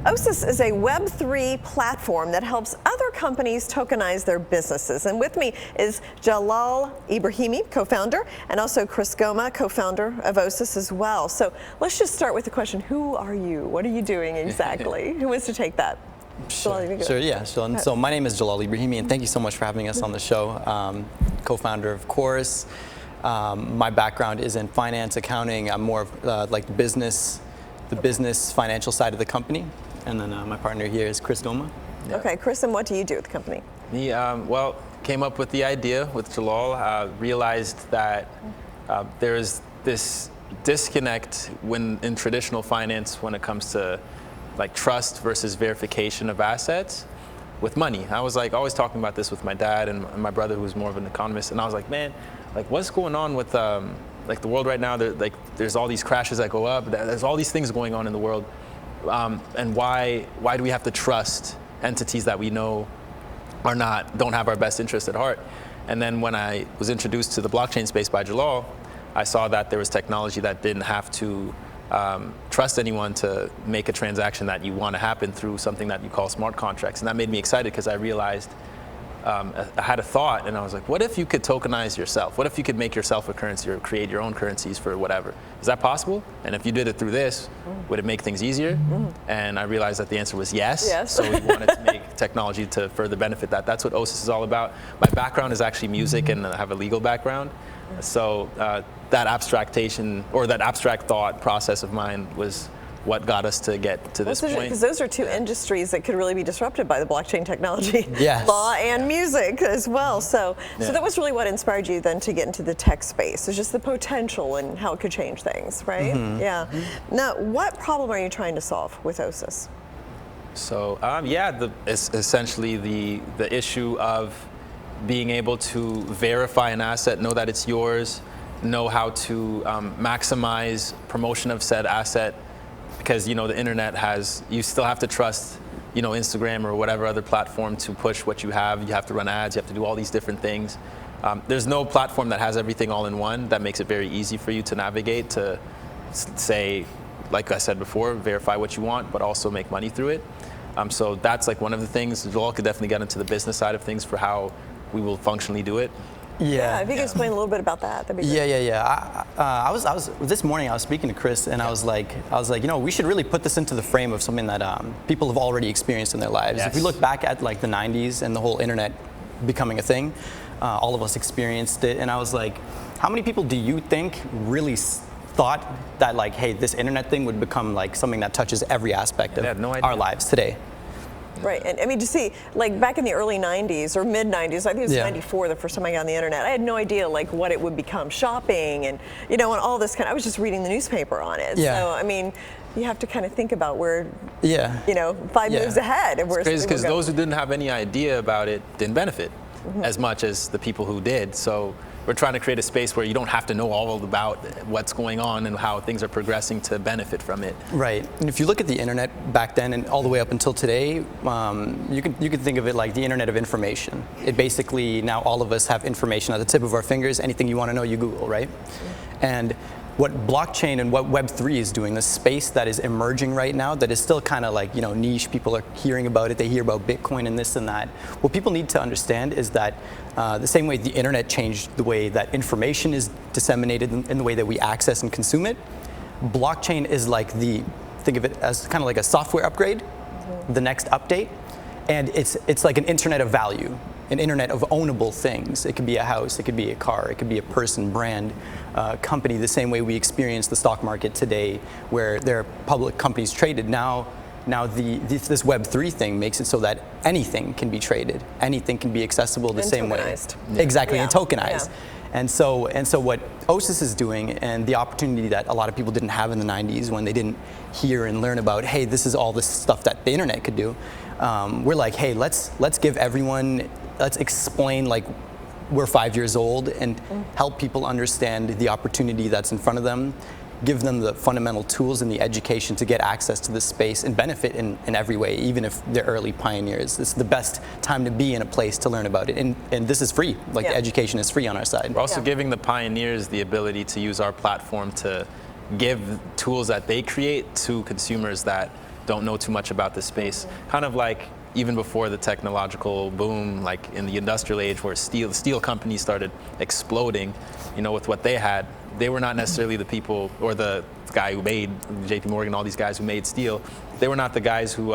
Osis is a Web3 platform that helps other companies tokenize their businesses. And with me is Jalal Ibrahimi, co-founder, and also Chris Goma, co-founder of Osis as well. So let's just start with the question, who are you? What are you doing exactly? Who wants to take that? Sure, yeah. So my name is Jalal Ibrahimi, and thank you so much for having us on the show. Co-founder, of course. My background is in finance, accounting. I'm more of like the business financial side of the company. And then my partner here is Chris Goma. Yeah. Okay, Chris, and what do you do at the company? Me, well, came up with the idea with Jalal, realized that there's this disconnect in traditional finance when it comes to like trust versus verification of assets with money. I was like always talking about this with my dad and my brother, who's more of an economist, and I was like, man, like what's going on with like the world right now? There's all these crashes that go up. There's all these things going on in the world, and why do we have to trust entities that we know don't have our best interest at heart? And then when I was introduced to the blockchain space by Jalal, I saw that there was technology that didn't have to trust anyone to make a transaction that you want to happen through something that you call smart contracts. And that made me excited because I realized I had a thought, and I was like, what if you could tokenize yourself? What if you could make yourself a currency or create your own currencies for whatever? Is that possible? And if you did it through this, would it make things easier? And I realized that the answer was yes. So we wanted to make technology to further benefit that. That's what Osis is all about. My background is actually music, and I have a legal background. So that abstractation or that abstract thought process of mine was what got us to get to this point. Because those are two industries that could really be disrupted by the blockchain technology. Yes. Law and music as well. So that was really what inspired you then to get into the tech space. It's just the potential and how it could change things, right? Yeah. Now, what problem are you trying to solve with Osis? So it's essentially the issue of being able to verify an asset, know that it's yours, know how to maximize promotion of said asset, because the internet you still have to trust Instagram or whatever other platform to push what you have. You have to run ads, you have to do all these different things. There's no platform that has everything all in one that makes it very easy for you to navigate, to say, like I said before, verify what you want, but also make money through it. So that's like one of the things. Jalal could definitely get into the business side of things for how we will functionally do it. Yeah, if you could explain a little bit about that, that'd be great. Yeah. I was this morning I was speaking to Chris, and I was like, we should really put this into the frame of something that people have already experienced in their lives. Yes. If we look back at like the 90s and the whole internet becoming a thing, all of us experienced it, and I was like, how many people do you think really thought that like, hey, this internet thing would become like something that touches every aspect of our lives today? Right, and I mean, to see, like back in the early 90s or mid 90s, I think it was 94 the first time I got on the internet, I had no idea like what it would become, shopping and and all this I was just reading the newspaper on it. Yeah. So, I mean, you have to kind of think about where, 5 moves ahead. It's crazy because those who didn't have any idea about it didn't benefit as much as the people who did. So we're trying to create a space where you don't have to know all about what's going on and how things are progressing to benefit from it. Right. And if you look at the internet back then and all the way up until today, you could think of it like the internet of information. It basically, now all of us have information at the tip of our fingers. Anything you want to know, you Google, right? And what blockchain and what Web3 is doing, the space that is emerging right now, that is still kind of like, niche, people are hearing about it, they hear about Bitcoin and this and that. What people need to understand is that the same way the internet changed the way that information is disseminated and the way that we access and consume it, blockchain is like think of it as kind of like a software upgrade, the next update, and it's like an internet of value. An internet of ownable things. It could be a house, it could be a car, it could be a person, brand, company, the same way we experience the stock market today, where there are public companies traded. Now this Web3 thing makes it so that anything can be traded, anything can be accessible the same way. Exactly, and tokenized. Yeah. And so what Osis is doing, and the opportunity that a lot of people didn't have in the 90s when they didn't hear and learn about, hey, this is all this stuff that the internet could do. We're like, hey, let's give everyone, let's explain like we're 5 years old and help people understand the opportunity that's in front of them, give them the fundamental tools and the education to get access to this space and benefit in every way, even if they're early pioneers. This is the best time to be in a place to learn about it. And this is free, like the education is free on our side. We're also giving the pioneers the ability to use our platform to give tools that they create to consumers that don't know too much about the space. Kind of like even before the technological boom, like in the industrial age where steel companies started exploding, you know, with what they had, they were not necessarily the people, or the guy who made JP Morgan, all these guys who made steel, they were not the guys who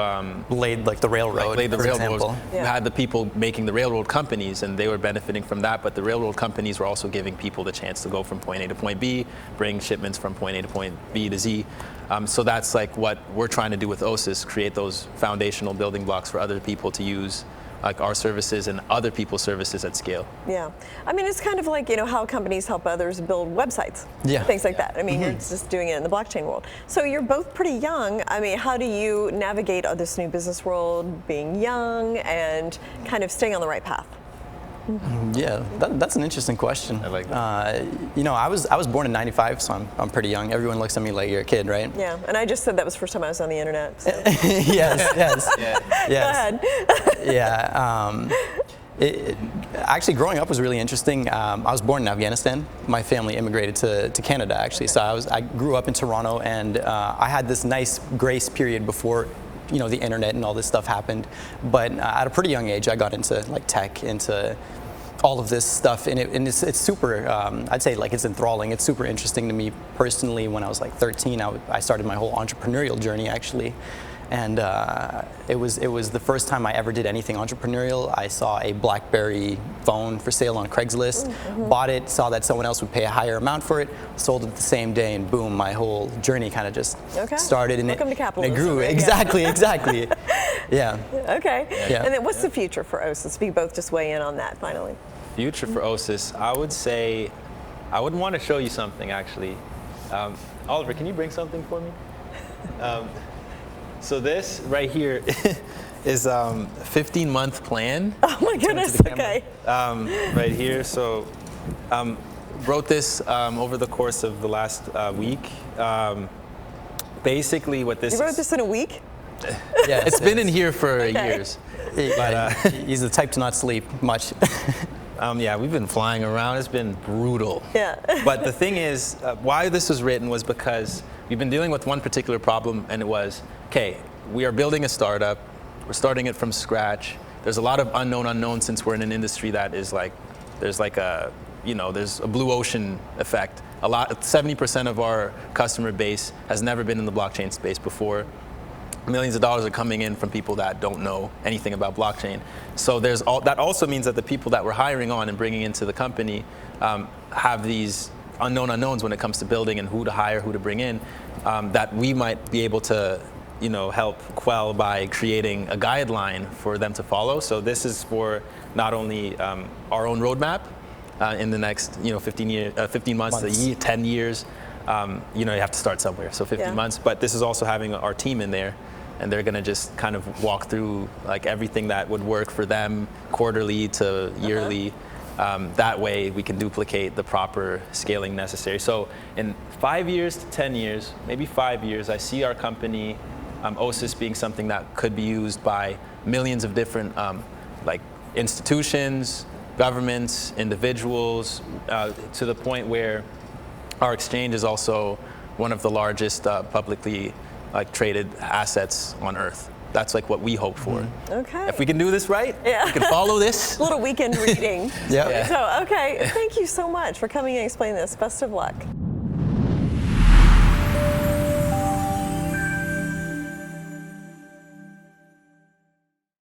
laid like the railroad, laid the for railroads. example. You had the people making the railroad companies, and they were benefiting from that, but the railroad companies were also giving people the chance to go from point A to point B, bring shipments from point A to point B to Z. So that's like what we're trying to do with OSIS, create those foundational building blocks for other people to use, like our services and other people's services at scale. Yeah, I mean, it's kind of like, you know, how companies help others build websites, things like that. I mean, you're just doing it in the blockchain world. So you're both pretty young. I mean, how do you navigate this new business world, being young and kind of staying on the right path? Yeah, that's an interesting question. I like that. You know, I was born in '95, so I'm pretty young. Everyone looks at me like you're a kid, right? Yeah, and I just said that was the first time I was on the internet. So. yes. Go ahead. Actually, growing up was really interesting. I was born in Afghanistan. My family immigrated to Canada, actually. So I grew up in Toronto, and I had this nice grace period before, you know, the internet and all this stuff happened. But at a pretty young age, I got into like tech, into all of this stuff, and it's super, I'd say like it's enthralling. It's super interesting to me personally. When I was like 13, I started my whole entrepreneurial journey, actually. And it was the first time I ever did anything entrepreneurial. I saw a BlackBerry phone for sale on Craigslist, bought it, saw that someone else would pay a higher amount for it, sold it the same day, and boom, my whole journey kind of just started. And Welcome to capitalism. It grew. Right? Exactly. Yeah. Okay. Yeah. And then what's the future for OSIS? We both just weigh in on that finally. Future for OSIS, I would say, I would want to show you something actually. Oliver, can you bring something for me? So this right here is a 15-month plan. Oh my goodness, okay. Right here, so wrote this over the course of the last week. Basically what this You wrote this in a week? Yeah, it's been in here for years. But, he's the type to not sleep much. Yeah, we've been flying around. It's been brutal. Yeah. But the thing is, why this was written was because we've been dealing with one particular problem, and it was, okay, we are building a startup. We're starting it from scratch. There's a lot of unknown unknowns since we're in an industry that is like, there's like a, you know, there's a blue ocean effect. 70% of our customer base has never been in the blockchain space before. Millions of dollars are coming in from people that don't know anything about blockchain. So that also means that the people that we're hiring on and bringing into the company have these unknown unknowns when it comes to building and who to hire, who to bring in, that we might be able to, you know, help quell by creating a guideline for them to follow. So this is for not only our own roadmap in the next, you know, 15 months, a year, 10 years. You know, you have to start somewhere. So 15 months. But this is also having our team in there. And they're going to just kind of walk through like everything that would work for them quarterly to yearly. That way we can duplicate the proper scaling necessary. So in 5 years to 10 years, maybe 5 years, I see our company, OSIS, being something that could be used by millions of different like institutions, governments, individuals, to the point where our exchange is also one of the largest publicly traded assets on Earth. That's like what we hope for. Okay. If we can do this right, we can follow this. A little weekend reading. Yeah. So, okay, thank you so much for coming and explaining this. Best of luck.